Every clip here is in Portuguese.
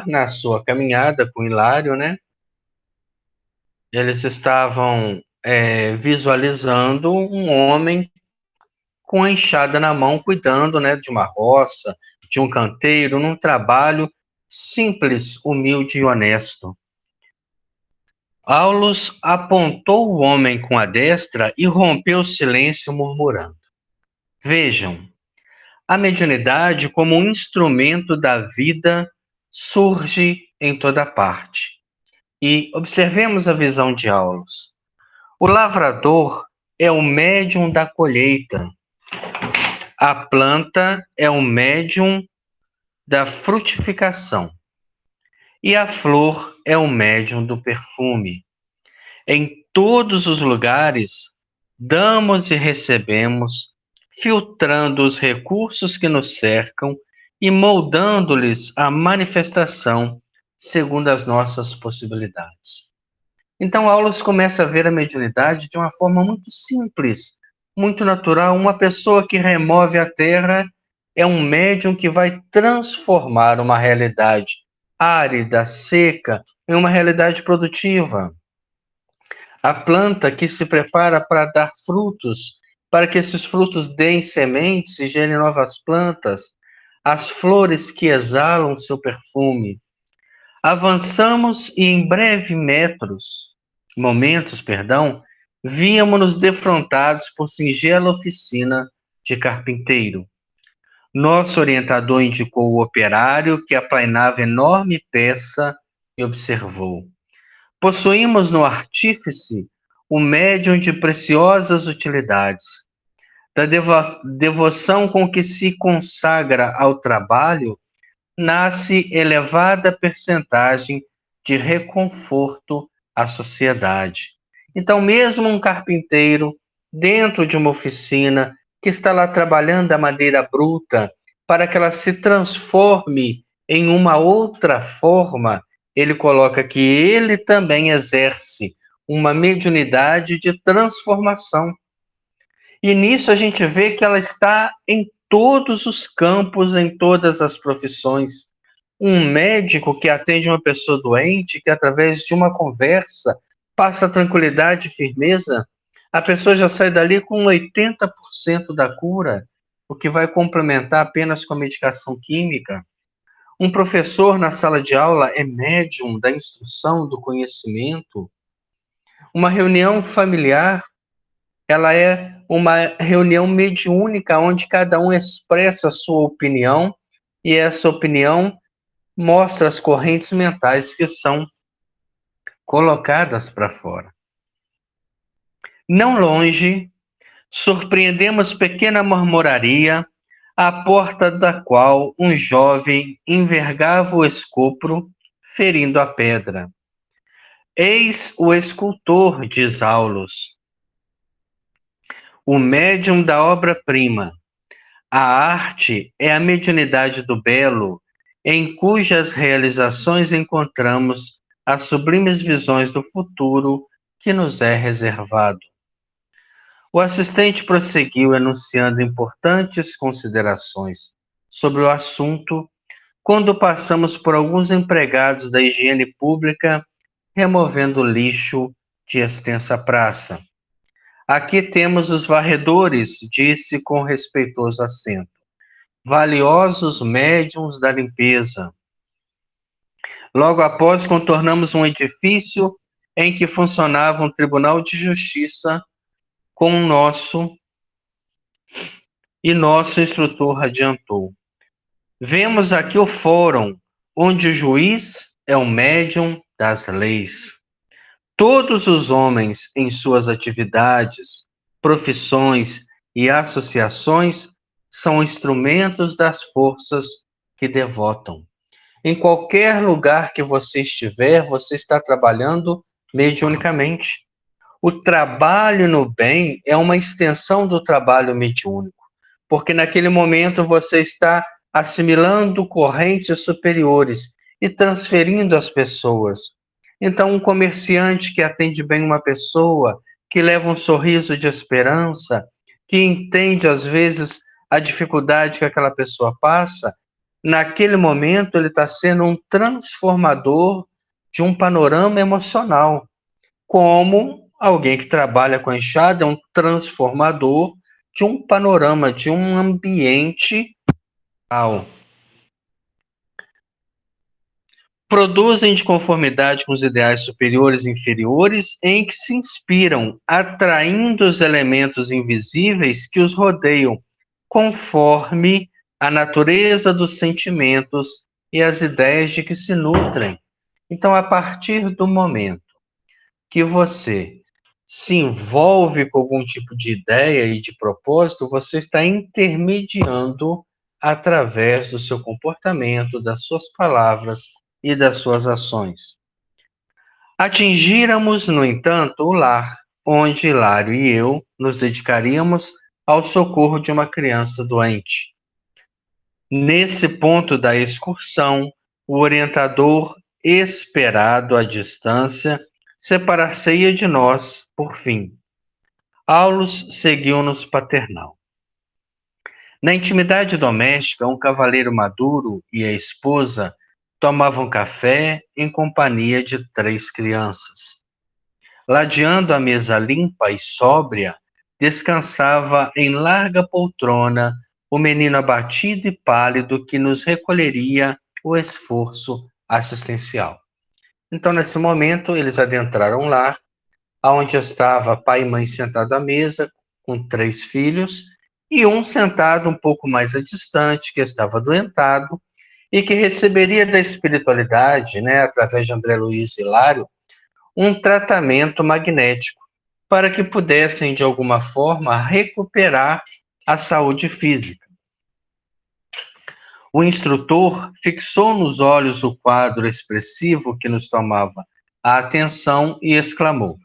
na sua caminhada com Hilário, né? Eles estavam visualizando um homem com a enxada na mão, cuidando, né, de uma roça, de um canteiro, num trabalho simples, humilde e honesto. Aulus apontou o homem com a destra e rompeu o silêncio, murmurando: Vejam, a mediunidade, como um instrumento da vida, surge em toda parte. E observemos a visão de Aulus. O lavrador é o médium da colheita. A planta é o médium da frutificação. E a flor é o médium do perfume. Em todos os lugares, damos e recebemos, filtrando os recursos que nos cercam e moldando-lhes a manifestação segundo as nossas possibilidades. Então, Aulus começa a ver a mediunidade de uma forma muito simples, muito natural. Uma pessoa que remove a terra é um médium que vai transformar uma realidade árida, seca, em uma realidade produtiva. A planta que se prepara para dar frutos, para que esses frutos deem sementes e gerem novas plantas, as flores que exalam seu perfume. Avançamos e em momentos, víamos-nos defrontados por singela oficina de carpinteiro. Nosso orientador indicou o operário que aplainava enorme peça e observou: Possuímos no artífice o médium de preciosas utilidades. Da devoção com que se consagra ao trabalho, nasce elevada percentagem de reconforto à sociedade. Então, mesmo um carpinteiro, dentro de uma oficina, que está lá trabalhando a madeira bruta, para que ela se transforme em uma outra forma, ele coloca que ele também exerce uma mediunidade de transformação. E nisso a gente vê que ela está em todos os campos, em todas as profissões. Um médico que atende uma pessoa doente, que através de uma conversa passa tranquilidade e firmeza, a pessoa já sai dali com 80% da cura, o que vai complementar apenas com a medicação química. Um professor na sala de aula é médium da instrução, do conhecimento. Uma reunião familiar, ela é uma reunião mediúnica, onde cada um expressa a sua opinião, e essa opinião mostra as correntes mentais que são colocadas para fora. Não longe, surpreendemos pequena marmoraria, à porta da qual um jovem envergava o escopro, ferindo a pedra. Eis o escultor, diz Aulus, o médium da obra-prima. A arte é a mediunidade do belo, em cujas realizações encontramos as sublimes visões do futuro que nos é reservado. O assistente prosseguiu enunciando importantes considerações sobre o assunto quando passamos por alguns empregados da higiene pública removendo lixo de extensa praça. Aqui temos os varredores, disse com respeitoso acento. Valiosos médiuns da limpeza. Logo após, contornamos um edifício em que funcionava um tribunal de justiça com nosso instrutor adiantou. Vemos aqui o fórum, onde o juiz é o médium das leis. Todos os homens em suas atividades, profissões e associações são instrumentos das forças que devotam. Em qualquer lugar que você estiver, você está trabalhando mediunicamente. O trabalho no bem é uma extensão do trabalho mediúnico, porque naquele momento você está assimilando correntes superiores e transferindo às pessoas. Então, um comerciante que atende bem uma pessoa, que leva um sorriso de esperança, que entende às vezes a dificuldade que aquela pessoa passa, naquele momento ele está sendo um transformador de um panorama emocional, como alguém que trabalha com a enxada é um transformador de um panorama, de um ambiente real. Produzem de conformidade com os ideais superiores e inferiores em que se inspiram, atraindo os elementos invisíveis que os rodeiam, conforme a natureza dos sentimentos e as ideias de que se nutrem. Então, a partir do momento que você se envolve com algum tipo de ideia e de propósito, você está intermediando através do seu comportamento, das suas palavras e das suas ações. Atingíramos, no entanto, o lar, onde Hilário e eu nos dedicaríamos ao socorro de uma criança doente. Nesse ponto da excursão, o orientador, esperado à distância, separar-se-ia de nós, por fim. Aulus seguiu-nos paternal. Na intimidade doméstica, um cavaleiro maduro e a esposa tomavam café em companhia de 3 crianças. Ladeando a mesa limpa e sóbria, descansava em larga poltrona o menino abatido e pálido que nos recolheria o esforço assistencial. Então, nesse momento, eles adentraram o lar, onde estava pai e mãe sentados à mesa, com 3 filhos, e um sentado um pouco mais à distante, que estava adoentado, e que receberia da espiritualidade, através de André Luiz e Hilário, um tratamento magnético, para que pudessem, de alguma forma, recuperar a saúde física. O instrutor fixou nos olhos o quadro expressivo que nos tomava a atenção e exclamou: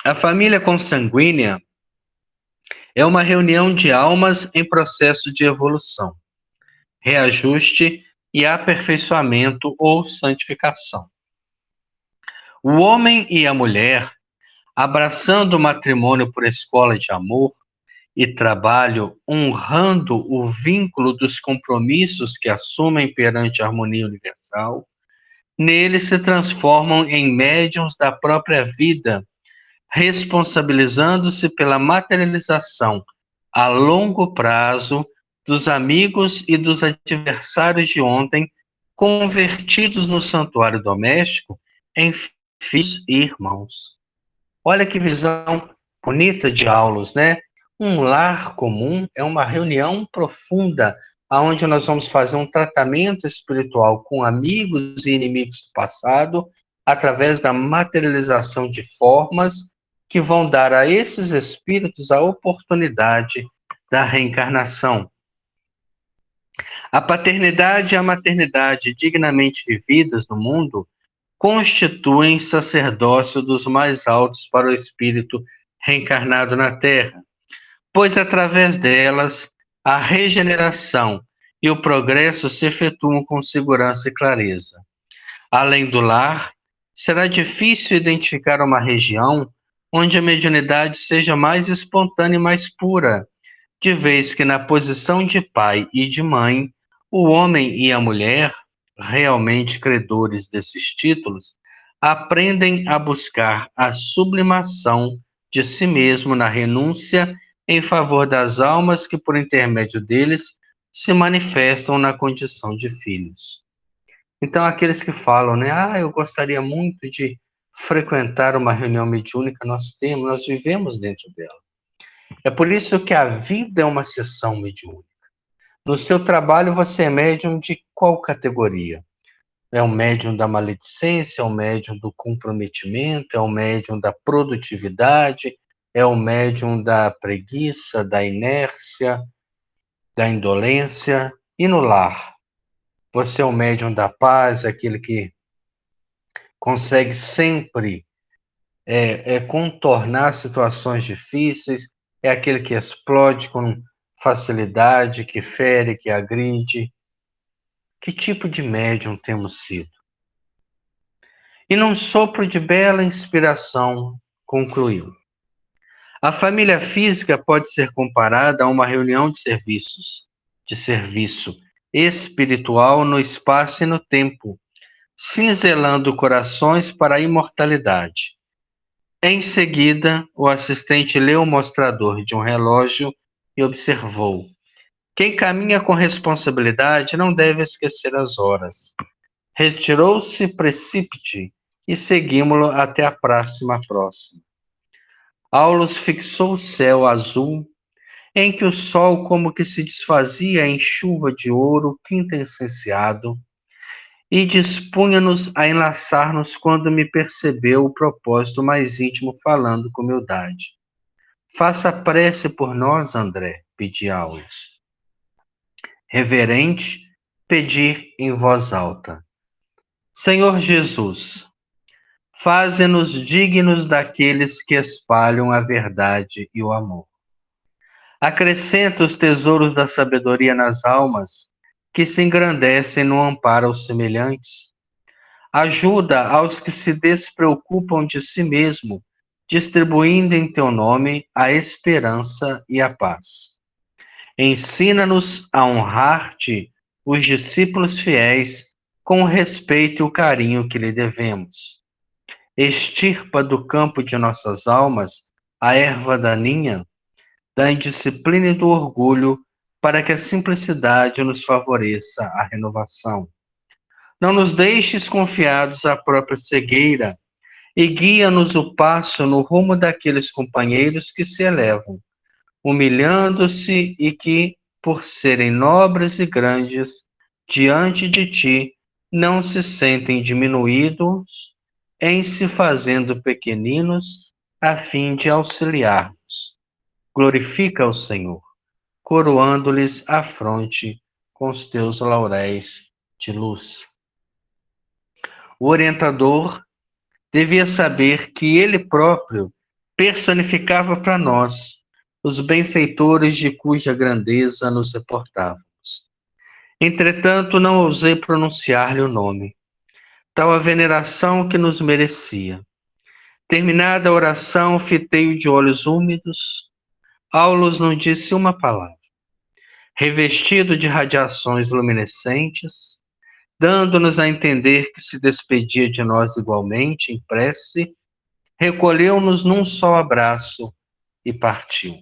a família consanguínea é uma reunião de almas em processo de evolução, reajuste e aperfeiçoamento ou santificação. O homem e a mulher, abraçando o matrimônio por escola de amor e trabalho, honrando o vínculo dos compromissos que assumem perante a harmonia universal, neles se transformam em médiuns da própria vida, responsabilizando-se pela materialização a longo prazo dos amigos e dos adversários de ontem, convertidos no santuário doméstico em filhos e irmãos. Olha que visão bonita de Aulus, né? Um lar comum é uma reunião profunda, onde nós vamos fazer um tratamento espiritual com amigos e inimigos do passado, através da materialização de formas que vão dar a esses espíritos a oportunidade da reencarnação. A paternidade e a maternidade dignamente vividas no mundo constituem sacerdócio dos mais altos para o espírito reencarnado na Terra, pois através delas a regeneração e o progresso se efetuam com segurança e clareza. Além do lar, será difícil identificar uma região onde a mediunidade seja mais espontânea e mais pura, de vez que na posição de pai e de mãe, o homem e a mulher, realmente credores desses títulos, aprendem a buscar a sublimação de si mesmo na renúncia em favor das almas que, por intermédio deles, se manifestam na condição de filhos. Então, aqueles que falam, eu gostaria muito de frequentar uma reunião mediúnica, nós vivemos dentro dela. É por isso que a vida é uma sessão mediúnica. No seu trabalho, você é médium de qual categoria? É o médium da maledicência, é o médium do comprometimento, é o médium da produtividade, é o médium da preguiça, da inércia, da indolência. E no lar? Você é o médium da paz, aquele que consegue sempre contornar situações difíceis, é aquele que explode com facilidade, que fere, que agride. Que tipo de médium temos sido? E num sopro de bela inspiração, concluiu: a família física pode ser comparada a uma reunião de serviços, de serviço espiritual no espaço e no tempo, cinzelando corações para a imortalidade. Em seguida, o assistente leu o mostrador de um relógio e observou: quem caminha com responsabilidade não deve esquecer as horas. Retirou-se precípite e seguimos-lo até a próxima. Aulus fixou o céu azul, em que o sol como que se desfazia em chuva de ouro quintessenciado, e dispunha-nos a enlaçar-nos quando me percebeu o propósito mais íntimo, falando com humildade. Faça prece por nós, André, pedi Aulus. Reverente, pedir em voz alta. Senhor Jesus, faze-nos dignos daqueles que espalham a verdade e o amor. Acrescenta os tesouros da sabedoria nas almas que se engrandecem no amparo aos semelhantes. Ajuda aos que se despreocupam de si mesmo, distribuindo em teu nome a esperança e a paz. Ensina-nos a honrar-te, os discípulos fiéis, com o respeito e o carinho que lhe devemos. Extirpa do campo de nossas almas a erva daninha da indisciplina e do orgulho, para que a simplicidade nos favoreça a renovação. Não nos deixes confiados à própria cegueira e guia-nos o passo no rumo daqueles companheiros que se elevam, humilhando-se e que, por serem nobres e grandes, diante de ti, não se sentem diminuídos em se fazendo pequeninos, a fim de auxiliar-nos. Glorifica o Senhor, coroando-lhes a fronte com os teus lauréis de luz. O orientador devia saber que ele próprio personificava para nós os benfeitores de cuja grandeza nos reportávamos. Entretanto, não ousei pronunciar-lhe o nome, tal a veneração que nos merecia. Terminada a oração, fitei-o de olhos úmidos. Aulus não disse uma palavra. Revestido de radiações luminescentes, dando-nos a entender que se despedia de nós igualmente em prece, recolheu-nos num só abraço e partiu.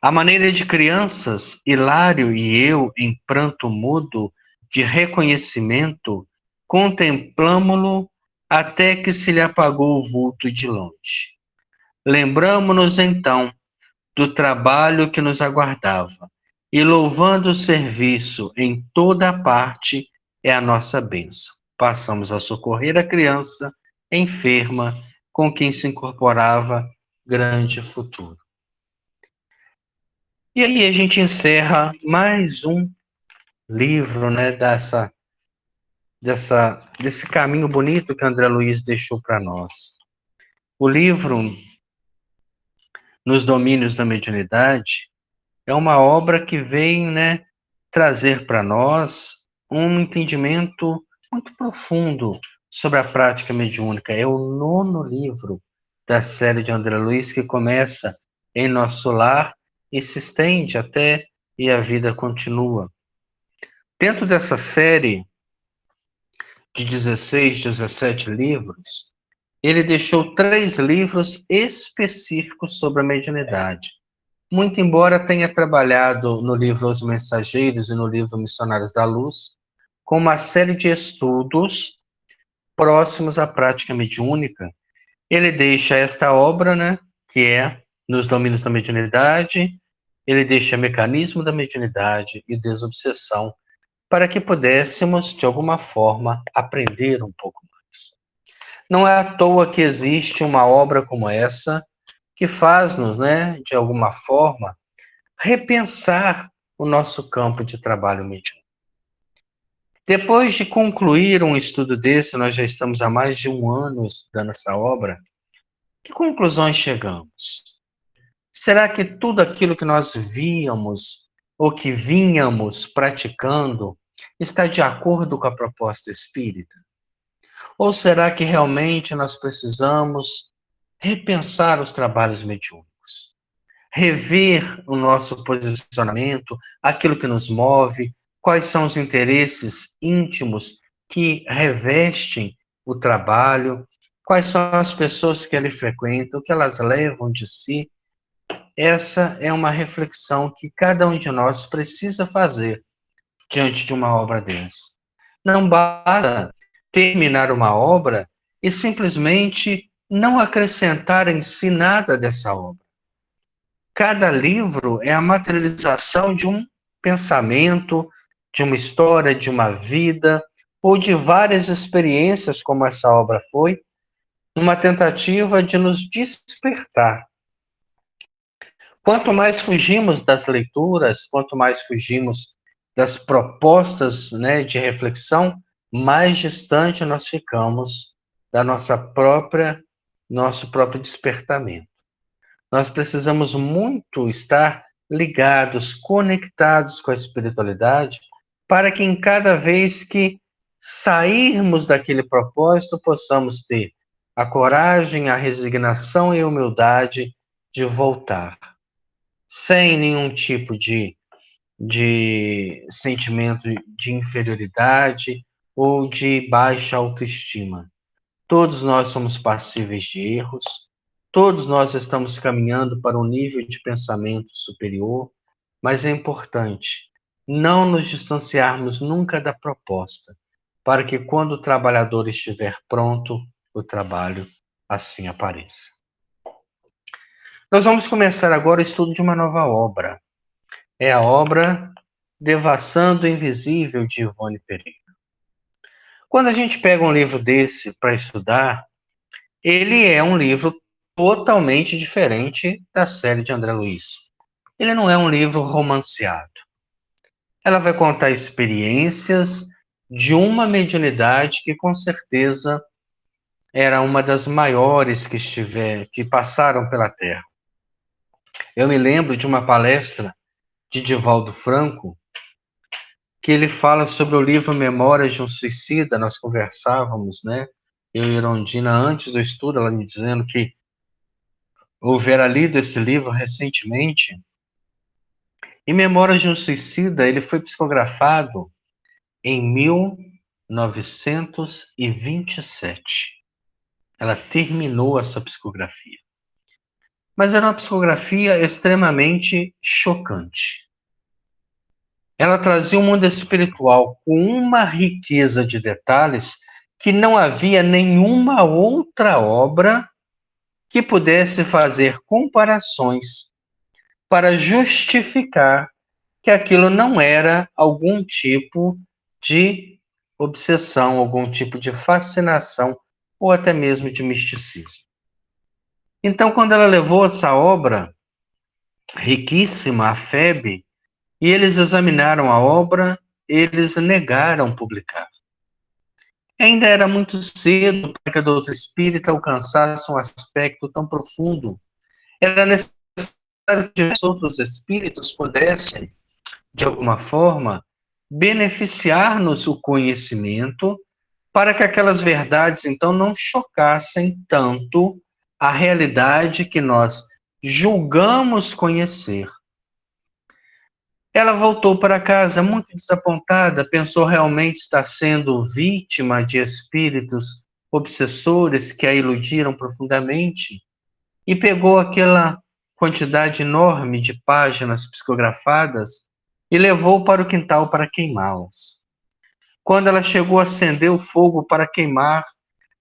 À maneira de crianças, Hilário e eu, em pranto mudo de reconhecimento, contemplamo-lo até que se lhe apagou o vulto de longe. Lembramo-nos então do trabalho que nos aguardava, e louvando o serviço em toda a parte é a nossa bênção. Passamos a socorrer a criança enferma com quem se incorporava grande futuro. E aí a gente encerra mais um livro, né, desse caminho bonito que André Luiz deixou para nós. O livro Nos Domínios da Mediunidade é uma obra que vem, né, trazer para nós um entendimento muito profundo sobre a prática mediúnica. É o 9º livro da série de André Luiz, que começa em Nosso Lar e se estende até E a Vida Continua. Dentro dessa série de 16, 17 livros, ele deixou 3 livros específicos sobre a mediunidade. Muito embora tenha trabalhado no livro Os Mensageiros e no livro Missionários da Luz, com uma série de estudos próximos à prática mediúnica, ele deixa esta obra, né, que é Nos Domínios da Mediunidade, ele deixa Mecanismo da Mediunidade e Desobsessão, para que pudéssemos, de alguma forma, aprender um pouco mais. Não é à toa que existe uma obra como essa, que faz-nos, né, de alguma forma, repensar o nosso campo de trabalho mediúnico. Depois de concluir um estudo desse, nós já estamos há mais de 1 ano estudando essa obra, que conclusões chegamos? Será que tudo aquilo que nós víamos ou que vínhamos praticando está de acordo com a proposta espírita? Ou será que realmente nós precisamos repensar os trabalhos mediúnicos? rever o nosso posicionamento, aquilo que nos move, quais são os interesses íntimos que revestem o trabalho, quais são as pessoas que ele frequenta, o que elas levam de si. Essa é uma reflexão que cada um de nós precisa fazer diante de uma obra dessa. Não basta terminar uma obra e simplesmente não acrescentar em si nada dessa obra. Cada livro é a materialização de um pensamento, de uma história, de uma vida, ou de várias experiências, como essa obra foi, numa tentativa de nos despertar. Quanto mais fugimos das leituras, quanto mais fugimos das propostas, né, de reflexão, mais distante nós ficamos da nosso próprio despertamento. Nós precisamos muito estar ligados, conectados com a espiritualidade, para que em cada vez que sairmos daquele propósito, possamos ter a coragem, a resignação e a humildade de voltar, sem nenhum tipo de sentimento de inferioridade ou de baixa autoestima. Todos nós somos passíveis de erros, todos nós estamos caminhando para um nível de pensamento superior, mas é importante não nos distanciarmos nunca da proposta, para que quando o trabalhador estiver pronto, o trabalho assim apareça. Nós vamos começar agora o estudo de uma nova obra. É a obra Devassando o Invisível, de Ivone Pereira. Quando a gente pega um livro desse para estudar, ele é um livro totalmente diferente da série de André Luiz. Ele não é um livro romanceado. Ela vai contar experiências de uma mediunidade que com certeza era uma das maiores que passaram pela Terra. Eu me lembro de uma palestra de Divaldo Franco, que ele fala sobre o livro Memórias de um Suicida. Nós conversávamos, né? Eu e Irondina, antes do estudo, ela me dizendo que houvera lido esse livro recentemente. E Memórias de um Suicida, ele foi psicografado em 1927. Ela terminou essa psicografia. Mas era uma psicografia extremamente chocante. Ela trazia um mundo espiritual com uma riqueza de detalhes que não havia nenhuma outra obra que pudesse fazer comparações para justificar que aquilo não era algum tipo de obsessão, algum tipo de fascinação ou até mesmo de misticismo. Então, quando ela levou essa obra riquíssima à FEB, e eles examinaram a obra, eles negaram publicar. Ainda era muito cedo para que a doutrina espírita alcançasse um aspecto tão profundo. Era necessário que os outros espíritos pudessem, de alguma forma, beneficiar-nos o conhecimento para que aquelas verdades, então, não chocassem tanto a realidade que nós julgamos conhecer. Ela voltou para casa muito desapontada, pensou realmente estar sendo vítima de espíritos obsessores que a iludiram profundamente e pegou aquela quantidade enorme de páginas psicografadas e levou para o quintal para queimá-las. Quando ela chegou a acender o fogo para queimar,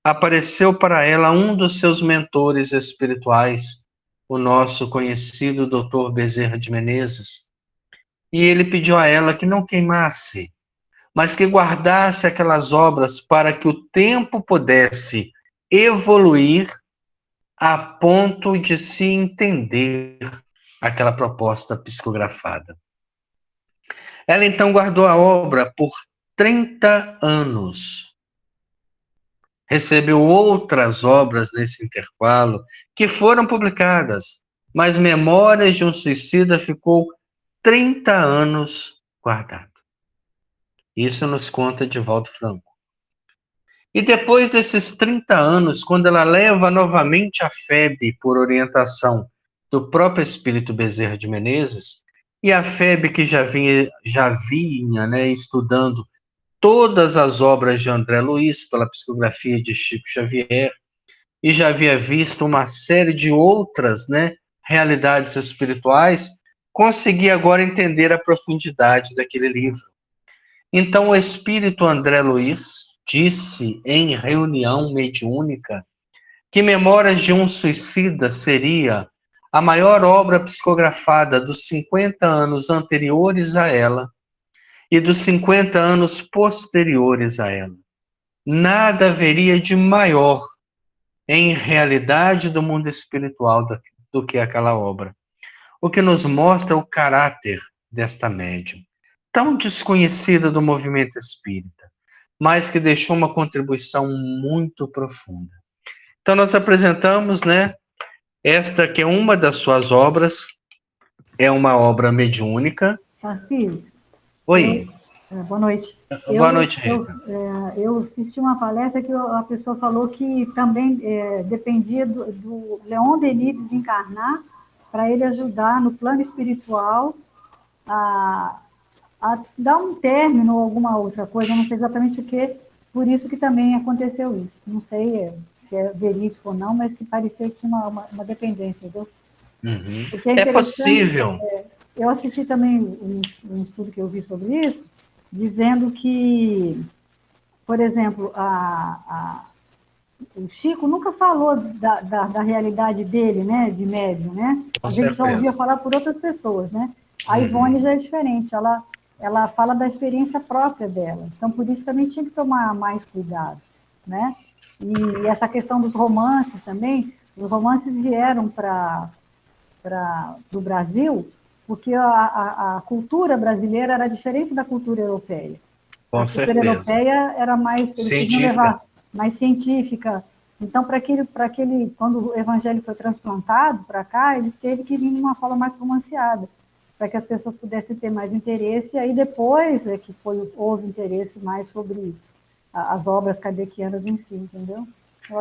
apareceu para ela um dos seus mentores espirituais, o nosso conhecido Dr. Bezerra de Menezes, e ele pediu a ela que não queimasse, mas que guardasse aquelas obras para que o tempo pudesse evoluir a ponto de se entender aquela proposta psicografada. Ela então guardou a obra por 30 anos. Recebeu outras obras nesse intervalo que foram publicadas, mas Memórias de um Suicida ficou 30 anos guardado. Isso nos conta Divaldo Franco. E depois desses 30 anos, quando ela leva novamente a FEB por orientação do próprio espírito Bezerra de Menezes, e a FEB, que já vinha, né, estudando todas as obras de André Luiz pela psicografia de Chico Xavier, e já havia visto uma série de outras, né, realidades espirituais, consegui agora entender a profundidade daquele livro. Então, o espírito André Luiz disse em reunião mediúnica que Memórias de um Suicida seria a maior obra psicografada dos 50 anos anteriores a ela e dos 50 anos posteriores a ela. Nada haveria de maior em realidade do mundo espiritual do que aquela obra, o que nos mostra o caráter desta médium, tão desconhecida do movimento espírita, mas que deixou uma contribuição muito profunda. Então nós apresentamos, né, esta que é uma das suas obras, é uma obra mediúnica. Tarcísio. Oi. Boa noite. Boa noite, Rita. Eu assisti uma palestra que a pessoa falou que também dependia do Leon Denis desencarnar para ele ajudar no plano espiritual a dar um término ou alguma outra coisa, não sei exatamente o que, por isso que também aconteceu isso. Não sei se é verídico ou não, mas que parecia que tinha uma dependência, viu? Uhum. É possível. Eu assisti também um estudo que eu vi sobre isso, dizendo que, por exemplo, o Chico nunca falou da realidade dele, né, de médium, né? A gente só ouvia falar por outras pessoas, né? A Ivone já é diferente, ela fala da experiência própria dela, então por isso também tinha que tomar mais cuidado, né? E essa questão dos romances também, os romances vieram para o Brasil, porque a cultura brasileira era diferente da cultura europeia. Com certeza. A cultura europeia era mais científica. Mais científica. Então, quando o evangelho foi transplantado para cá, ele teve que vir de uma forma mais romanceada, para que as pessoas pudessem ter mais interesse, e aí depois é que houve interesse mais sobre as obras kardecianas em si, entendeu?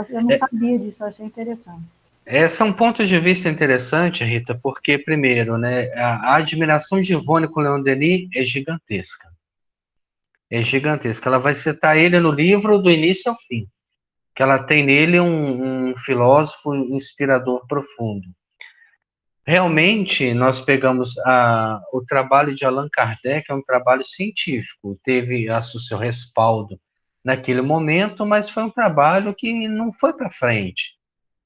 Eu não sabia disso, eu achei interessante. Esse é um ponto de vista interessante, Rita, porque, primeiro, né, a admiração de Ivone com Leon Denis é gigantesca. É gigantesca. Ela vai citar ele no livro do início ao fim, que ela tem nele um filósofo inspirador profundo. Realmente, nós pegamos o trabalho de Allan Kardec, é um trabalho científico, teve o seu respaldo naquele momento, mas foi um trabalho que não foi para frente.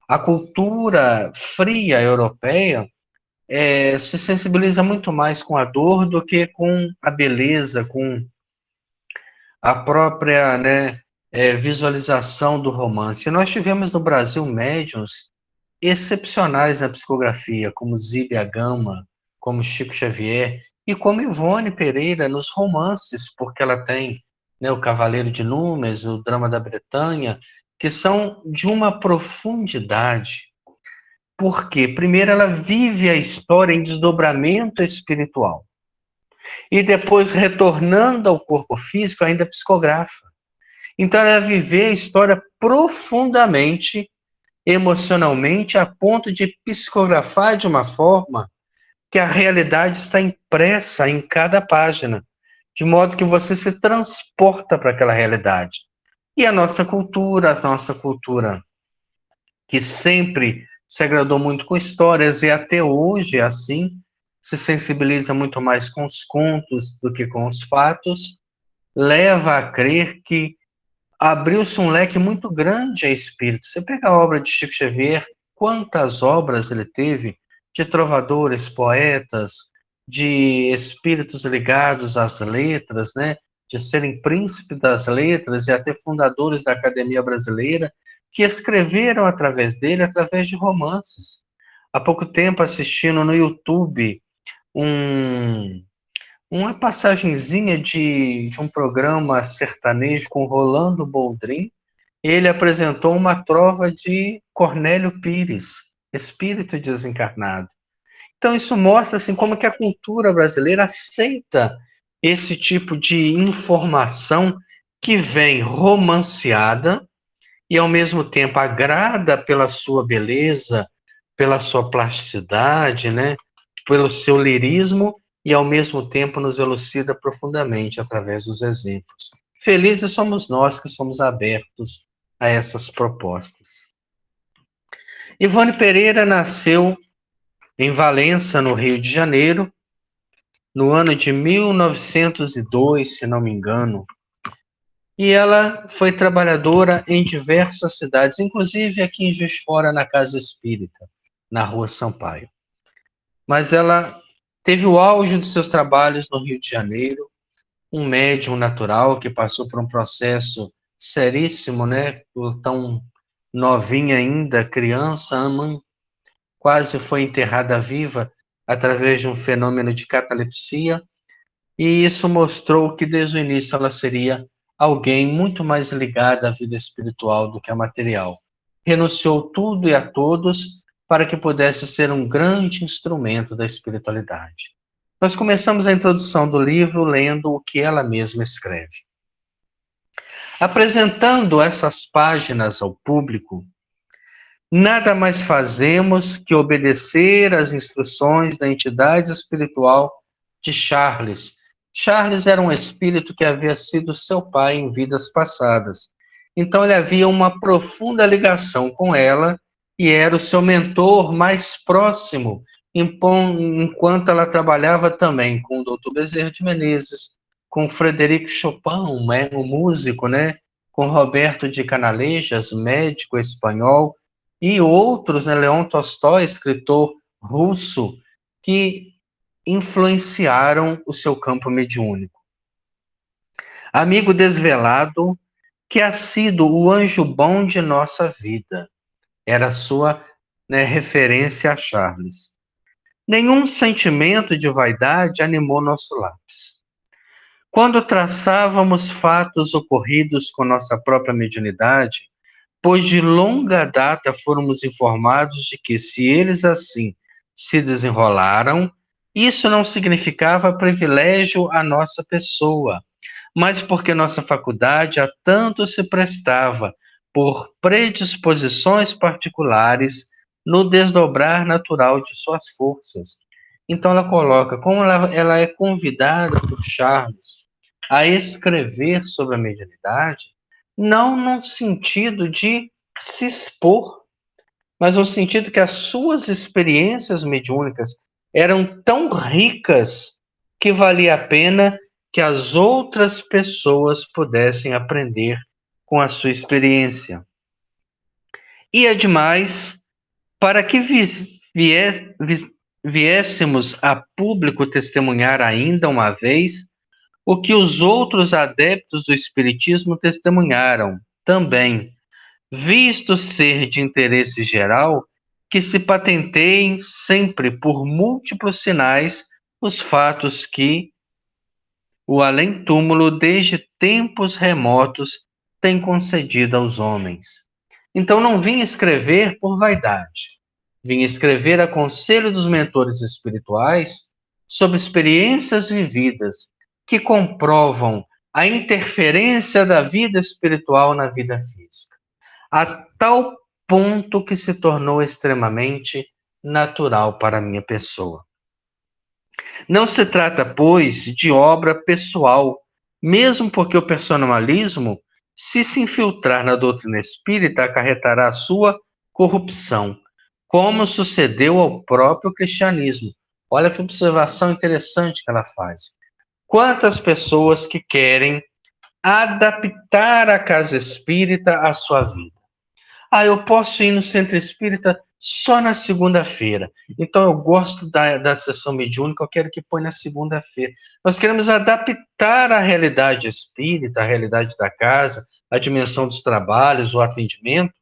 A cultura fria europeia se sensibiliza muito mais com a dor do que com a beleza, com a própria, né, visualização do romance. Nós tivemos no Brasil médiuns excepcionais na psicografia, como Zíbia Gama, como Chico Xavier, e como Ivone Pereira nos romances, porque ela tem, né, o Cavaleiro de Númenes, o Drama da Bretanha, que são de uma profundidade. Porque, primeiro, ela vive a história em desdobramento espiritual. E depois, retornando ao corpo físico, ainda psicografa. Então, ela vive a história profundamente, emocionalmente, a ponto de psicografar de uma forma que a realidade está impressa em cada página, de modo que você se transporta para aquela realidade. E a nossa cultura que sempre se agradou muito com histórias e até hoje é assim, se sensibiliza muito mais com os contos do que com os fatos, leva a crer que abriu-se um leque muito grande a espírito. Você pega a obra de Chico Xavier, quantas obras ele teve de trovadores, poetas, de espíritos ligados às letras, né? De serem príncipes das letras e até fundadores da Academia Brasileira, que escreveram através dele, através de romances. Há pouco tempo, assistindo no YouTube uma passagenzinha de um programa sertanejo com Rolando Boldrin, ele apresentou uma trova de Cornélio Pires, espírito desencarnado. Então isso mostra assim, como que a cultura brasileira aceita esse tipo de informação que vem romanceada e, ao mesmo tempo, agrada pela sua beleza, pela sua plasticidade, né? Pelo seu lirismo e, ao mesmo tempo, nos elucida profundamente através dos exemplos. Felizes somos nós que somos abertos a essas propostas. Ivone Pereira nasceu em Valença, no Rio de Janeiro, no ano de 1902, se não me engano. E ela foi trabalhadora em diversas cidades, inclusive aqui em Juiz de Fora, na Casa Espírita, na Rua Sampaio. Mas ela teve o auge de seus trabalhos no Rio de Janeiro, um médium natural que passou por um processo seríssimo, né? Tão novinha ainda, criança, quase foi enterrada viva através de um fenômeno de catalepsia, e isso mostrou que desde o início ela seria alguém muito mais ligada à vida espiritual do que à material. Renunciou tudo e a todos para que pudesse ser um grande instrumento da espiritualidade. Nós começamos a introdução do livro lendo o que ela mesma escreve. Apresentando essas páginas ao público, nada mais fazemos que obedecer às instruções da entidade espiritual de Charles. Charles era um espírito que havia sido seu pai em vidas passadas. Então ele havia uma profunda ligação com ela e era o seu mentor mais próximo, enquanto ela trabalhava também com o Dr. Bezerra de Menezes, com Frederico Chopin, um músico, né? Com Roberto de Canalejas, médico espanhol, e outros, né? Leon Tolstói, escritor russo, que influenciaram o seu campo mediúnico. Amigo desvelado, que ha sido o anjo bom de nossa vida, era a sua, né, referência a Charles. Nenhum sentimento de vaidade animou nosso lápis. Quando traçávamos fatos ocorridos com nossa própria mediunidade, pois de longa data fomos informados de que, se eles assim se desenrolaram, isso não significava privilégio à nossa pessoa, mas porque nossa faculdade a tanto se prestava, por predisposições particulares, no desdobrar natural de suas forças. Então ela coloca, como ela é convidada por Charles a escrever sobre a mediunidade, não no sentido de se expor, mas no sentido que as suas experiências mediúnicas eram tão ricas que valia a pena que as outras pessoas pudessem aprender com a sua experiência. E ademais, para que viéssemos a público testemunhar ainda uma vez o que os outros adeptos do Espiritismo testemunharam também, visto ser de interesse geral, que se patenteiem sempre por múltiplos sinais os fatos que o além-túmulo, desde tempos remotos, tem concedido aos homens. Então não vim escrever por vaidade, vim escrever a conselho dos mentores espirituais sobre experiências vividas que comprovam a interferência da vida espiritual na vida física, a tal ponto que se tornou extremamente natural para a minha pessoa. Não se trata, pois, de obra pessoal, mesmo porque o personalismo, se infiltrar na doutrina espírita, acarretará a sua corrupção, como sucedeu ao próprio cristianismo. Olha que observação interessante que ela faz. Quantas pessoas que querem adaptar a casa espírita à sua vida? Eu posso ir no centro espírita só na segunda-feira. Então, eu gosto da sessão mediúnica, eu quero que põe na segunda-feira. Nós queremos adaptar a realidade espírita, a realidade da casa, a dimensão dos trabalhos, o atendimento,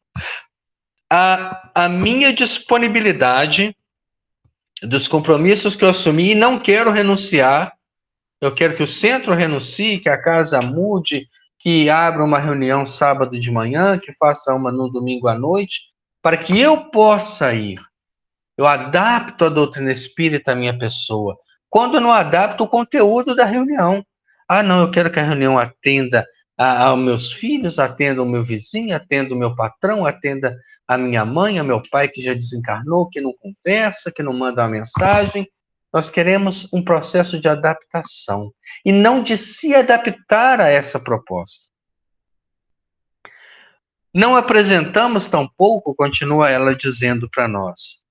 a minha disponibilidade dos compromissos que eu assumi e não quero renunciar. Eu quero que o centro renuncie, que a casa mude, que abra uma reunião sábado de manhã, que faça uma no domingo à noite, para que eu possa ir. Eu adapto a doutrina espírita à minha pessoa. Quando eu não adapto o conteúdo da reunião. Não, eu quero que a reunião atenda aos meus filhos, atenda o meu vizinho, atenda o meu patrão, atenda a minha mãe, a meu pai que já desencarnou, que não conversa, que não manda uma mensagem. Nós queremos um processo de adaptação e não de se adaptar a essa proposta. Não apresentamos tampouco, continua ela dizendo para nós,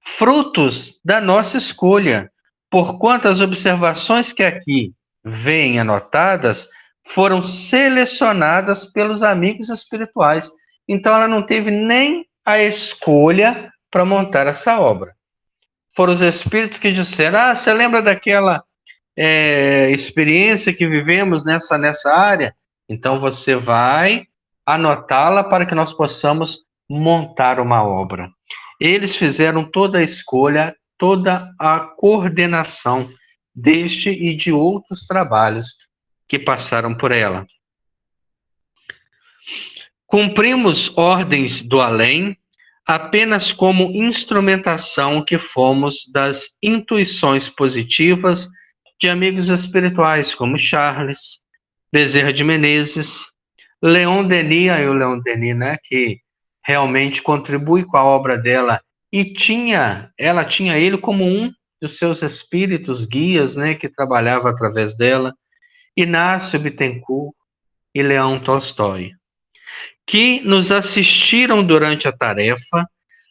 frutos da nossa escolha, porquanto as observações que aqui vêm anotadas foram selecionadas pelos amigos espirituais. Então ela não teve nem a escolha para montar essa obra. Foram os espíritos que disseram, você lembra daquela experiência que vivemos nessa área? Então você vai anotá-la para que nós possamos montar uma obra. Eles fizeram toda a escolha, toda a coordenação deste e de outros trabalhos que passaram por ela. Cumprimos ordens do além apenas como instrumentação que fomos das intuições positivas de amigos espirituais como Charles, Bezerra de Menezes, Leon Denis, aí o Leon Denis, né, que realmente contribui com a obra dela e ela tinha ele como um dos seus espíritos guias, né, que trabalhava através dela, Inácio Bittencourt e Leão Tolstói, que nos assistiram durante a tarefa,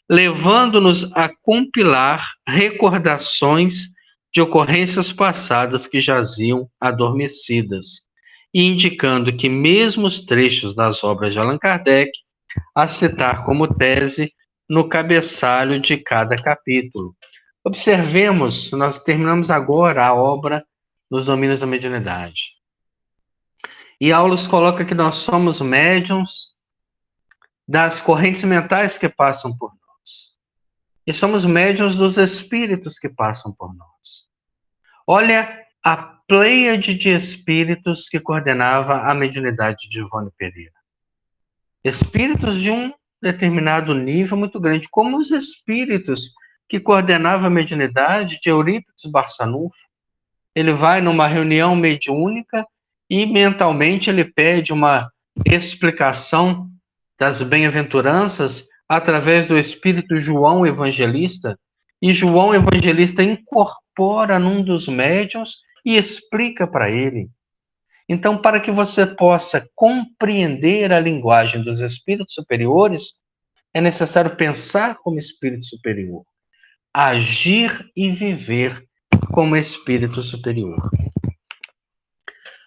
levando-nos a compilar recordações de ocorrências passadas que jaziam adormecidas, e indicando que mesmo os trechos das obras de Allan Kardec, a citar como tese no cabeçalho de cada capítulo. Observemos, nós terminamos agora a obra nos domínios da mediunidade. E Aulus coloca que nós somos médiuns das correntes mentais que passam por nós. E somos médiuns dos espíritos que passam por nós. Olha a pleiade de espíritos que coordenava a mediunidade de Ivone Pereira. Espíritos de um determinado nível muito grande, como os espíritos que coordenavam a mediunidade de Eurípides Barçanufo. Ele vai numa reunião mediúnica e mentalmente ele pede uma explicação das bem-aventuranças através do espírito João Evangelista, e João Evangelista incorpora num dos médiuns e explica para ele. Então, para que você possa compreender a linguagem dos espíritos superiores, é necessário pensar como espírito superior, agir e viver como espírito superior.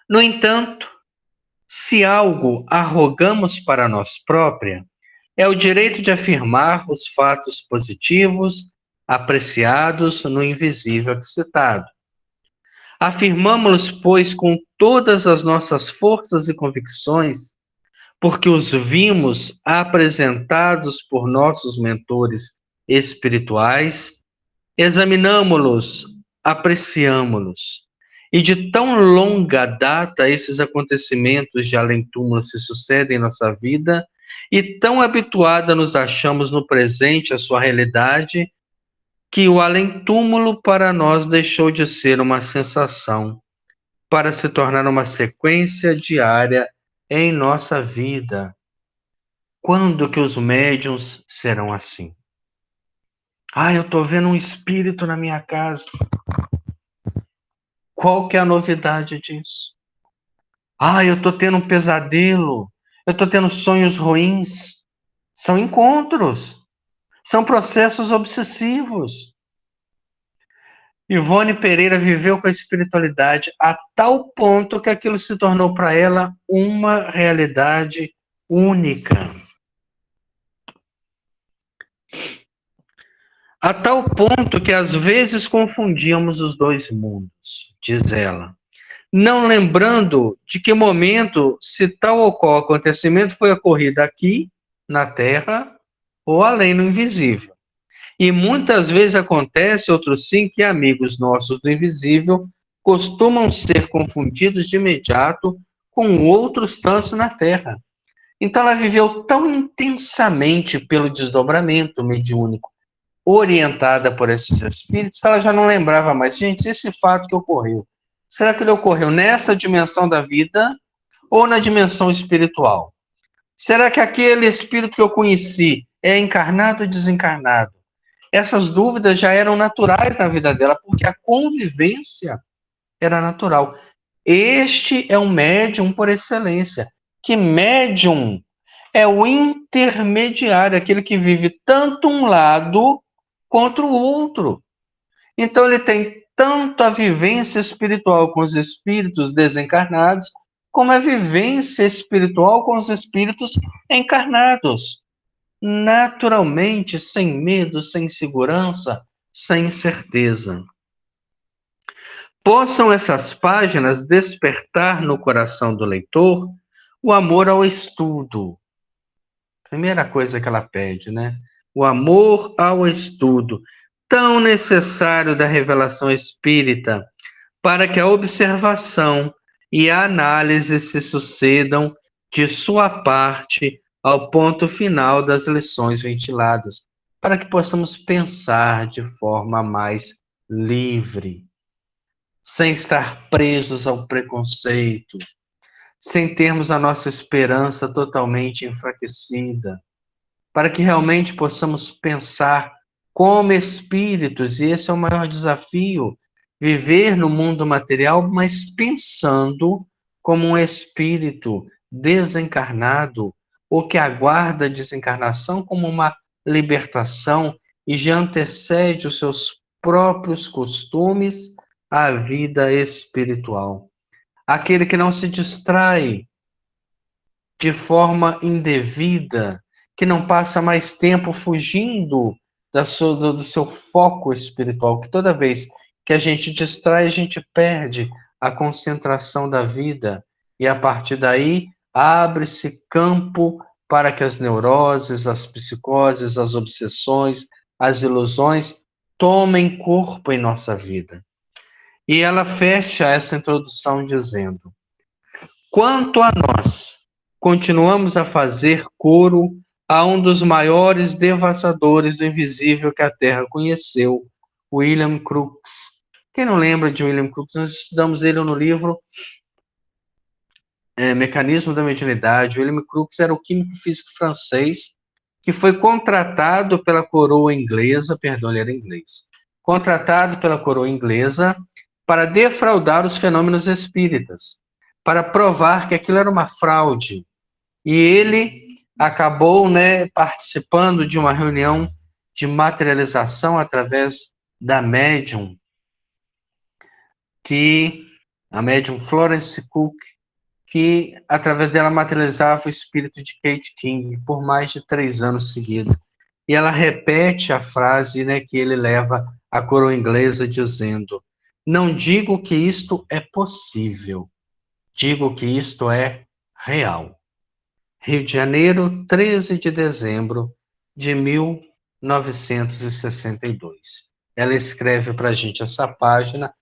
No entanto, se algo arrogamos para nós própria, é o direito de afirmar os fatos positivos apreciados no invisível citado. Afirmamos-los, pois, com todas as nossas forças e convicções, porque os vimos apresentados por nossos mentores espirituais, examinamo-los, apreciamo-los. E de tão longa data esses acontecimentos de além-túmulo se sucedem em nossa vida, e tão habituada nos achamos no presente à sua realidade, que o além-túmulo para nós deixou de ser uma sensação, para se tornar uma sequência diária em nossa vida. Quando que os médiuns serão assim? Eu estou vendo um espírito na minha casa. Qual que é a novidade disso? Eu estou tendo um pesadelo. Eu estou tendo sonhos ruins. São encontros. São processos obsessivos. Ivone Pereira viveu com a espiritualidade a tal ponto que aquilo se tornou para ela uma realidade única. A tal ponto que às vezes confundíamos os dois mundos, diz ela, não lembrando de que momento, se tal ou qual acontecimento foi ocorrido aqui, na Terra, ou além no invisível. E muitas vezes acontece, outros sim, que amigos nossos do invisível costumam ser confundidos de imediato com outros tantos na Terra. Então ela viveu tão intensamente pelo desdobramento mediúnico, orientada por esses espíritos, que ela já não lembrava mais. Gente, esse fato que ocorreu, será que ele ocorreu nessa dimensão da vida ou na dimensão espiritual? Será que aquele espírito que eu conheci é encarnado ou desencarnado? Essas dúvidas já eram naturais na vida dela, porque a convivência era natural. Este é um médium por excelência. Que médium é o intermediário, aquele que vive tanto um lado quanto o outro. Então ele tem tanto a vivência espiritual com os espíritos desencarnados, como a vivência espiritual com os espíritos encarnados. Naturalmente, sem medo, sem insegurança, sem incerteza. Possam essas páginas despertar no coração do leitor o amor ao estudo. Primeira coisa que ela pede, né? O amor ao estudo, tão necessário da revelação espírita, para que a observação e a análise se sucedam de sua parte ao ponto final das lições ventiladas, para que possamos pensar de forma mais livre, sem estar presos ao preconceito, sem termos a nossa esperança totalmente enfraquecida, para que realmente possamos pensar como espíritos, e esse é o maior desafio, viver no mundo material, mas pensando como um espírito desencarnado, ou que aguarda a desencarnação como uma libertação e já antecede os seus próprios costumes à vida espiritual. Aquele que não se distrai de forma indevida, que não passa mais tempo fugindo do seu foco espiritual, que toda vez que a gente distrai, a gente perde a concentração da vida, e a partir daí abre-se campo para que as neuroses, as psicoses, as obsessões, as ilusões tomem corpo em nossa vida. E ela fecha essa introdução dizendo: quanto a nós, continuamos a fazer coro a um dos maiores devassadores do invisível que a Terra conheceu, William Crookes. Quem não lembra de William Crookes? Nós estudamos ele no livro Mecanismo da Mediunidade. William Crookes era o químico físico francês que foi contratado pela coroa inglesa, perdão, ele era inglês, contratado pela coroa inglesa para defraudar os fenômenos espíritas, para provar que aquilo era uma fraude. E ele acabou, participando de uma reunião de materialização através da médium, a médium Florence Cook, que através dela materializava o espírito de Kate King por mais de 3 anos seguidos. E ela repete a frase, que ele leva à coroa inglesa dizendo: não digo que isto é possível, digo que isto é real. Rio de Janeiro, 13 de dezembro de 1962. Ela escreve para a gente essa página,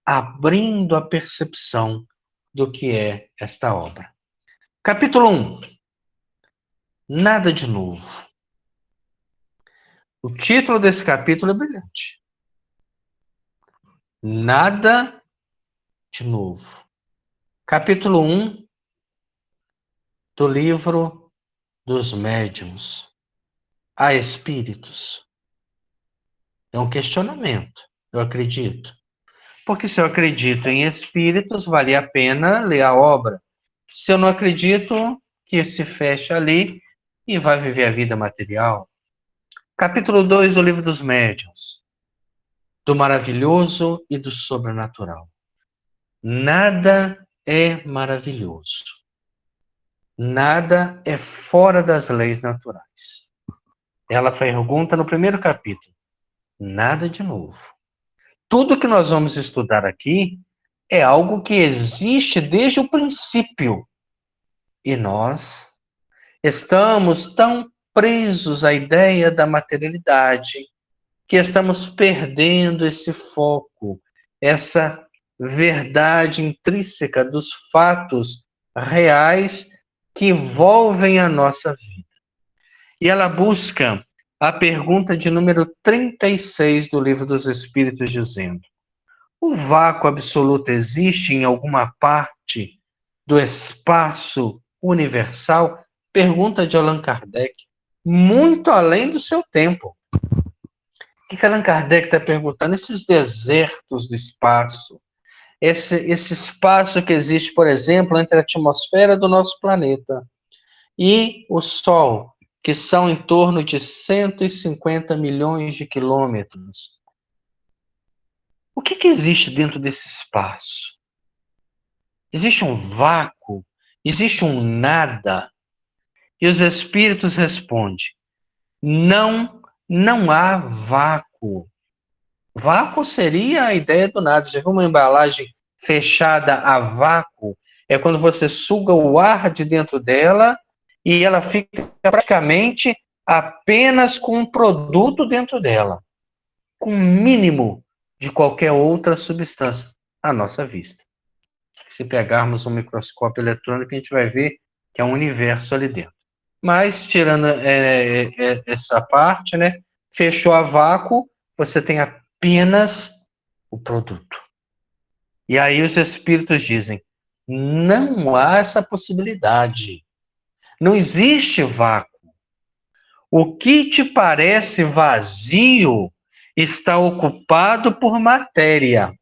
abrindo a percepção do que é esta obra. Capítulo 1. Nada de novo. O título desse capítulo é brilhante. Nada de novo. Capítulo 1 do livro dos médiuns. Há espíritos? É um questionamento, eu acredito. Porque se eu acredito em espíritos, vale a pena ler a obra. Se eu não acredito, que se fecha ali e vai viver a vida material. Capítulo 2 do livro dos médiuns. Do maravilhoso e do sobrenatural. Nada é maravilhoso. Nada é fora das leis naturais. Ela pergunta no primeiro capítulo. Nada de novo. Tudo que nós vamos estudar aqui é algo que existe desde o princípio. E nós estamos tão presos à ideia da materialidade que estamos perdendo esse foco, essa verdade intrínseca dos fatos reais que envolvem a nossa vida. E ela busca a pergunta de número 36 do Livro dos Espíritos, dizendo: o vácuo absoluto existe em alguma parte do espaço universal? Pergunta de Allan Kardec, muito além do seu tempo. O que Allan Kardec está perguntando? Esses desertos do espaço, esse espaço que existe, por exemplo, entre a atmosfera do nosso planeta e o Sol, que são em torno de 150 milhões de quilômetros. O que existe dentro desse espaço? Existe um vácuo? Existe um nada? E os espíritos respondem, não há vácuo. Vácuo seria a ideia do nada. Já viu uma embalagem fechada a vácuo? É quando você suga o ar de dentro dela e ela fica praticamente apenas com um produto dentro dela, com o mínimo de qualquer outra substância à nossa vista. Se pegarmos um microscópio eletrônico, a gente vai ver que é um universo ali dentro. Mas, tirando essa parte, né, fechou a vácuo, você tem apenas o produto. E aí os espíritos dizem, não há essa possibilidade. Não existe vácuo. O que te parece vazio está ocupado por matéria,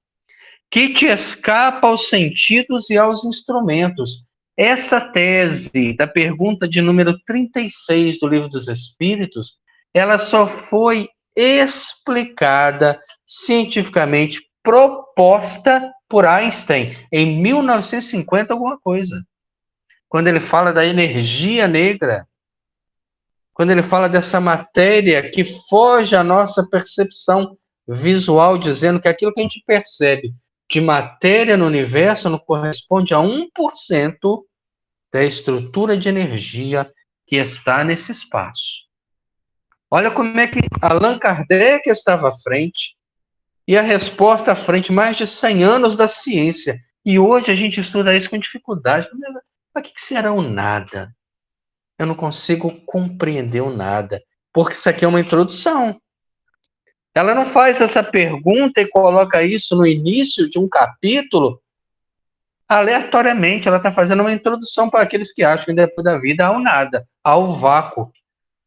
que te escapa aos sentidos e aos instrumentos. Essa tese da pergunta de número 36 do Livro dos Espíritos, ela só foi explicada cientificamente, proposta por Einstein em 1950 alguma coisa. Quando ele fala da energia negra, quando ele fala dessa matéria que foge à nossa percepção visual, dizendo que aquilo que a gente percebe de matéria no universo não corresponde a 1% da estrutura de energia que está nesse espaço. Olha como é que Allan Kardec estava à frente, e a resposta à frente, mais de 100 anos da ciência. E hoje a gente estuda isso com dificuldade. Mas o que será o nada? Eu não consigo compreender o nada, porque isso aqui é uma introdução. Ela não faz essa pergunta e coloca isso no início de um capítulo aleatoriamente. Ela está fazendo uma introdução para aqueles que acham que depois da vida há o nada, há o vácuo.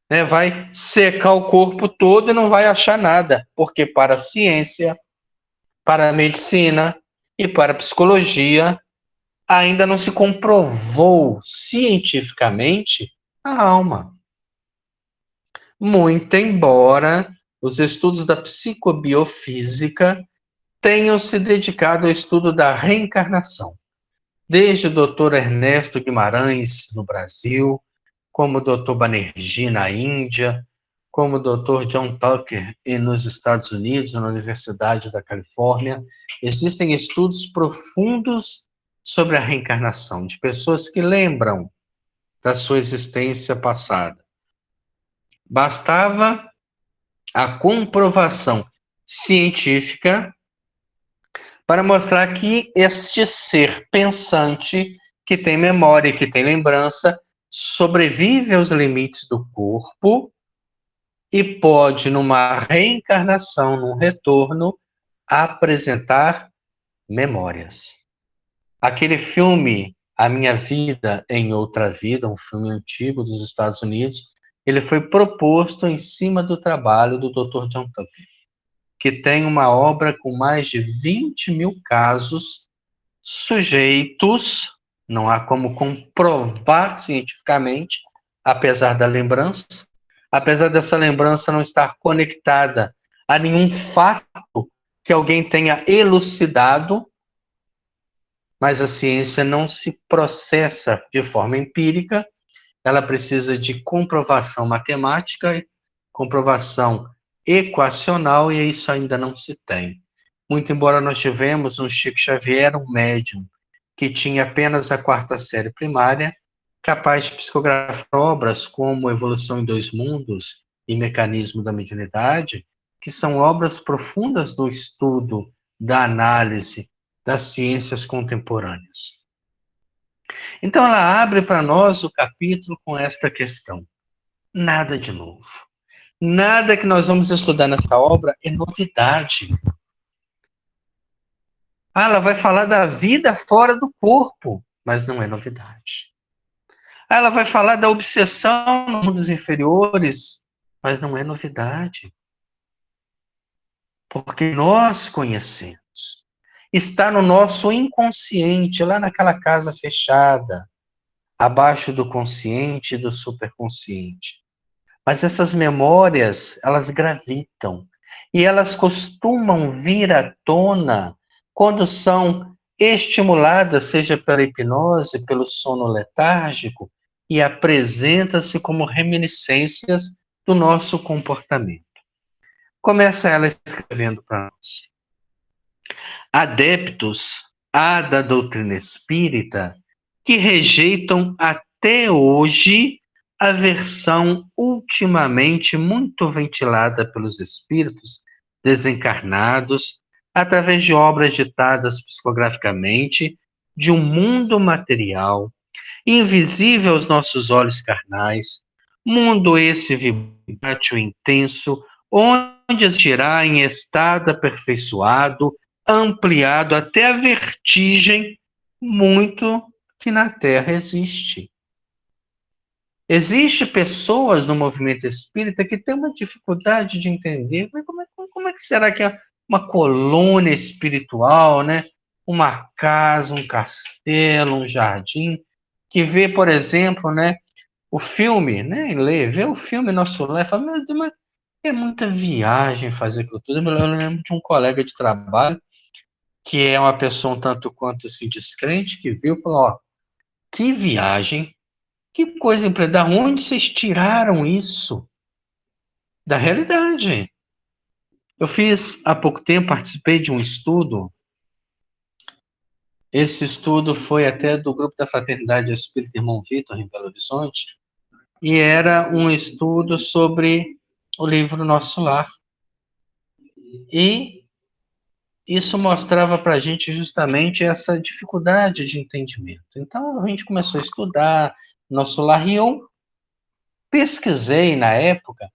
Né? Vai secar o corpo todo e não vai achar nada, porque para a ciência, para a medicina e para a psicologia, ainda não se comprovou cientificamente a alma. Muito embora os estudos da psicobiofísica tenham se dedicado ao estudo da reencarnação. Desde o Dr. Ernesto Guimarães, no Brasil, como o Dr. Banerjee, na Índia, como o Dr. John Tucker, nos Estados Unidos, na Universidade da Califórnia, existem estudos profundos sobre a reencarnação, de pessoas que lembram da sua existência passada. Bastava a comprovação científica para mostrar que este ser pensante, que tem memória, que tem lembrança, sobrevive aos limites do corpo e pode, numa reencarnação, num retorno, apresentar memórias. Aquele filme, A Minha Vida em Outra Vida, um filme antigo dos Estados Unidos, ele foi proposto em cima do trabalho do Dr. John Tucker, que tem uma obra com mais de 20 mil casos sujeitos, não há como comprovar cientificamente, apesar da lembrança, apesar dessa lembrança não estar conectada a nenhum fato que alguém tenha elucidado, mas a ciência não se processa de forma empírica, ela precisa de comprovação matemática, comprovação equacional, e isso ainda não se tem. Muito embora nós tivemos um Chico Xavier, um médium, que tinha apenas a 4ª série primária, capaz de psicografar obras como Evolução em Dois Mundos e Mecanismo da Mediunidade, que são obras profundas do estudo, da análise das ciências contemporâneas. Então ela abre para nós o capítulo com esta questão. Nada de novo. Nada que nós vamos estudar nessa obra é novidade. Ela vai falar da vida fora do corpo, mas não é novidade. Ela vai falar da obsessão nos mundos inferiores, mas não é novidade. Porque nós conhecemos. Está no nosso inconsciente, lá naquela casa fechada, abaixo do consciente e do superconsciente. Mas essas memórias, elas gravitam. E elas costumam vir à tona quando são estimuladas, seja pela hipnose, pelo sono letárgico, e apresenta-se como reminiscências do nosso comportamento. Começa ela escrevendo para nós. Adeptos há da doutrina espírita que rejeitam até hoje a versão ultimamente muito ventilada pelos espíritos desencarnados através de obras ditadas psicograficamente de um mundo material, invisível aos nossos olhos carnais, mundo esse vibrátil intenso, onde existirá em estado aperfeiçoado, ampliado até a vertigem, muito que na Terra existe. Existem pessoas no movimento espírita que têm uma dificuldade de entender como é que será que é uma colônia espiritual, né? Uma casa, um castelo, um jardim, que vê, por exemplo, né, o filme, né, vê o filme Nosso Lar e fala, meu Deus, mas é muita viagem fazer aquilo tudo. Eu lembro de um colega de trabalho que é uma pessoa um tanto quanto assim descrente, que viu e falou, ó, que viagem, que coisa impressionante, da onde vocês tiraram isso? Da realidade. Eu fiz, há pouco tempo, participei de um estudo, esse estudo foi até do grupo da Fraternidade Espírita Irmão Vitor, em Belo Horizonte, e era um estudo sobre o livro Nosso Lar. E isso mostrava para a gente justamente essa dificuldade de entendimento. Então, a gente começou a estudar Nosso Lar e eu pesquisei, na época,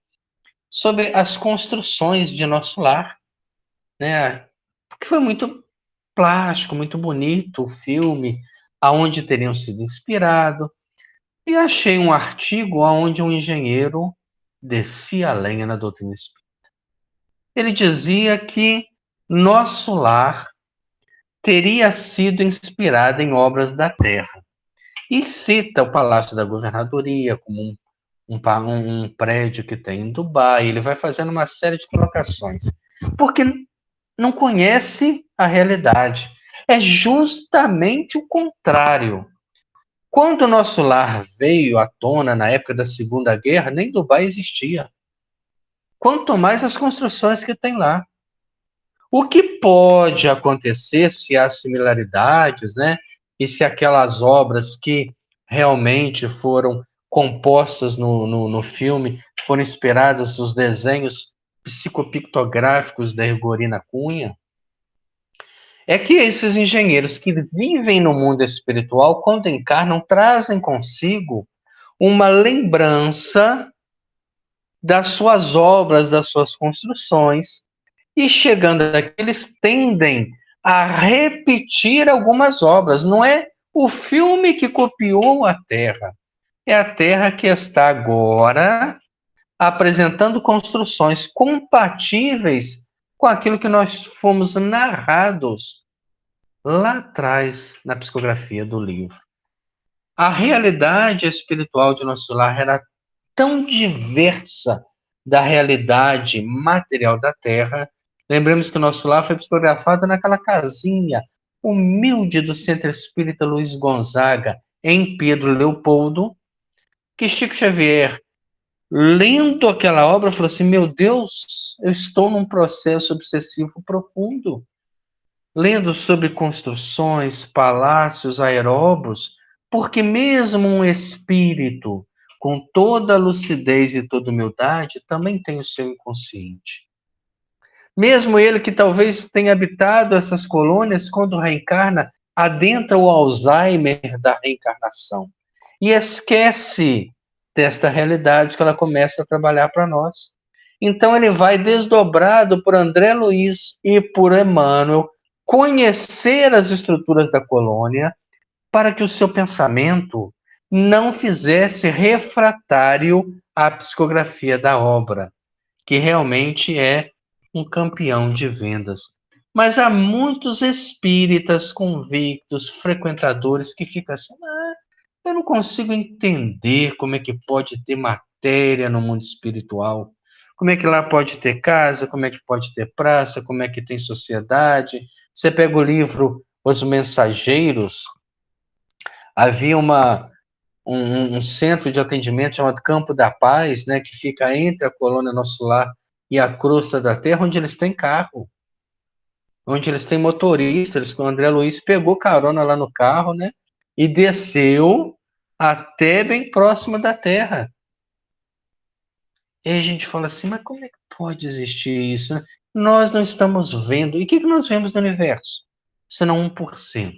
sobre as construções de Nosso Lar, né? Porque foi muito plástico, muito bonito o filme, aonde teriam sido inspirado. E achei um artigo onde um engenheiro descia a lenha na doutrina espírita. Ele dizia que Nosso Lar teria sido inspirado em obras da Terra. E cita o Palácio da Governadoria como um prédio que tem em Dubai. Ele vai fazendo uma série de colocações. Porque não conhece a realidade. É justamente o contrário. Quando o Nosso Lar veio à tona na época da Segunda Guerra, nem Dubai existia. Quanto mais as construções que tem lá. O que pode acontecer se há similaridades, né? E se aquelas obras que realmente foram compostas no filme foram inspiradas nos desenhos psicopictográficos da Ergorina Cunha, é que esses engenheiros que vivem no mundo espiritual, quando encarnam, trazem consigo uma lembrança das suas obras, das suas construções, e chegando aqui, eles tendem a repetir algumas obras. Não é o filme que copiou a Terra, é a Terra que está agora apresentando construções compatíveis com aquilo que nós fomos narrados lá atrás na psicografia do livro. A realidade espiritual de Nosso Lar era tão diversa da realidade material da Terra. Lembremos que o Nosso Lar foi psicografado naquela casinha humilde do Centro Espírita Luiz Gonzaga, em Pedro Leopoldo, que Chico Xavier, lendo aquela obra, falou assim, meu Deus, eu estou num processo obsessivo profundo. Lendo sobre construções, palácios, aeróbos, porque mesmo um espírito com toda a lucidez e toda humildade também tem o seu inconsciente. Mesmo ele que talvez tenha habitado essas colônias, quando reencarna, adentra o Alzheimer da reencarnação e esquece desta realidade que ela começa a trabalhar para nós. Então ele vai desdobrado por André Luiz e por Emmanuel, conhecer as estruturas da colônia, para que o seu pensamento não fizesse refratário à psicografia da obra, que realmente é um campeão de vendas. Mas há muitos espíritas convictos, frequentadores, que ficam assim, eu não consigo entender como é que pode ter matéria no mundo espiritual. Como é que lá pode ter casa, como é que pode ter praça, como é que tem sociedade. Você pega o livro Os Mensageiros, havia um centro de atendimento chamado Campo da Paz, né, que fica entre a colônia Nosso Lar e a crosta da terra, onde eles têm carro, onde eles têm motorista. O André Luiz pegou carona lá no carro, né, e desceu até bem próximo da terra. E aí a gente fala assim, mas como é que pode existir isso, né? Nós não estamos vendo. E o que nós vemos no universo? Senão 1%.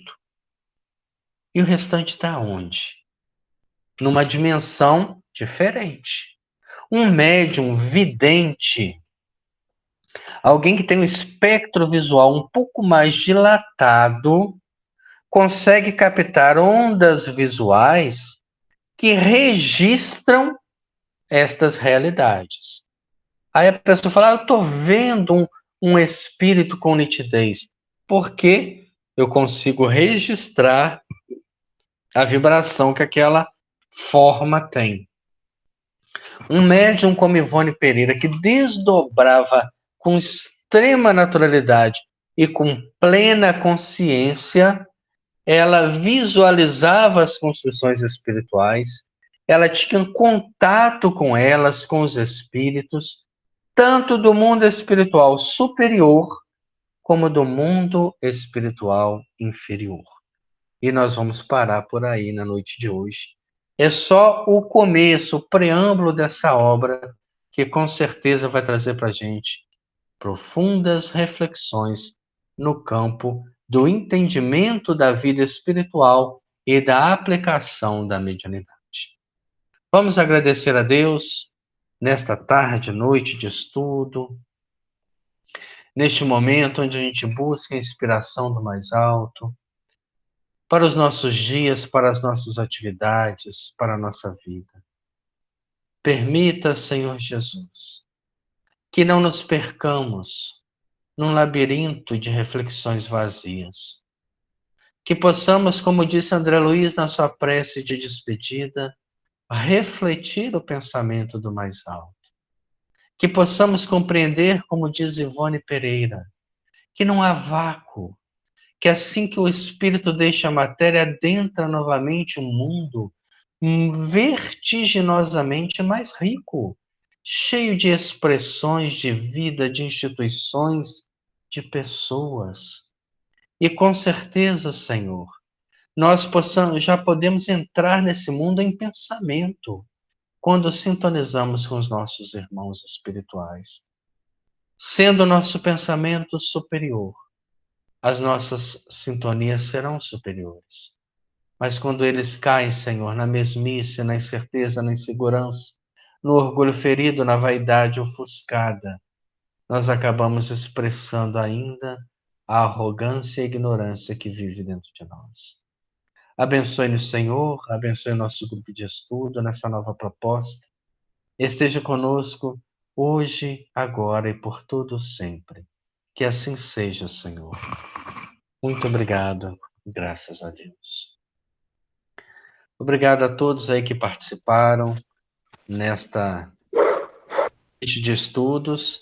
E o restante está onde? Numa dimensão diferente. Um médium vidente, alguém que tem um espectro visual um pouco mais dilatado, consegue captar ondas visuais que registram estas realidades. Aí a pessoa fala, eu estou vendo um espírito com nitidez, porque eu consigo registrar a vibração que aquela forma tem. Um médium como Ivone Pereira, que desdobrava com extrema naturalidade e com plena consciência, ela visualizava as construções espirituais, ela tinha contato com elas, com os espíritos, tanto do mundo espiritual superior, como do mundo espiritual inferior. E nós vamos parar por aí na noite de hoje. É só o começo, o preâmbulo dessa obra, que com certeza vai trazer para a gente profundas reflexões no campo do entendimento da vida espiritual e da aplicação da mediunidade. Vamos agradecer a Deus nesta tarde, noite de estudo, neste momento onde a gente busca a inspiração do mais alto, para os nossos dias, para as nossas atividades, para a nossa vida. Permita, Senhor Jesus, que não nos percamos num labirinto de reflexões vazias. Que possamos, como disse André Luiz na sua prece de despedida, refletir o pensamento do mais alto. Que possamos compreender, como diz Ivone Pereira, que não há vácuo, que assim que o espírito deixa a matéria, adentra novamente um mundo vertiginosamente mais rico, cheio de expressões de vida, de instituições, de pessoas. E com certeza, Senhor, nós já podemos entrar nesse mundo em pensamento, quando sintonizamos com os nossos irmãos espirituais. Sendo o nosso pensamento superior, as nossas sintonias serão superiores. Mas quando eles caem, Senhor, na mesmice, na incerteza, na insegurança, no orgulho ferido, na vaidade ofuscada, nós acabamos expressando ainda a arrogância e a ignorância que vive dentro de nós. Abençoe-nos, Senhor, abençoe o nosso grupo de estudo nessa nova proposta. Esteja conosco hoje, agora e por todo sempre. Que assim seja, Senhor. Muito obrigado, graças a Deus. Obrigado a todos aí que participaram nesta noite de estudos.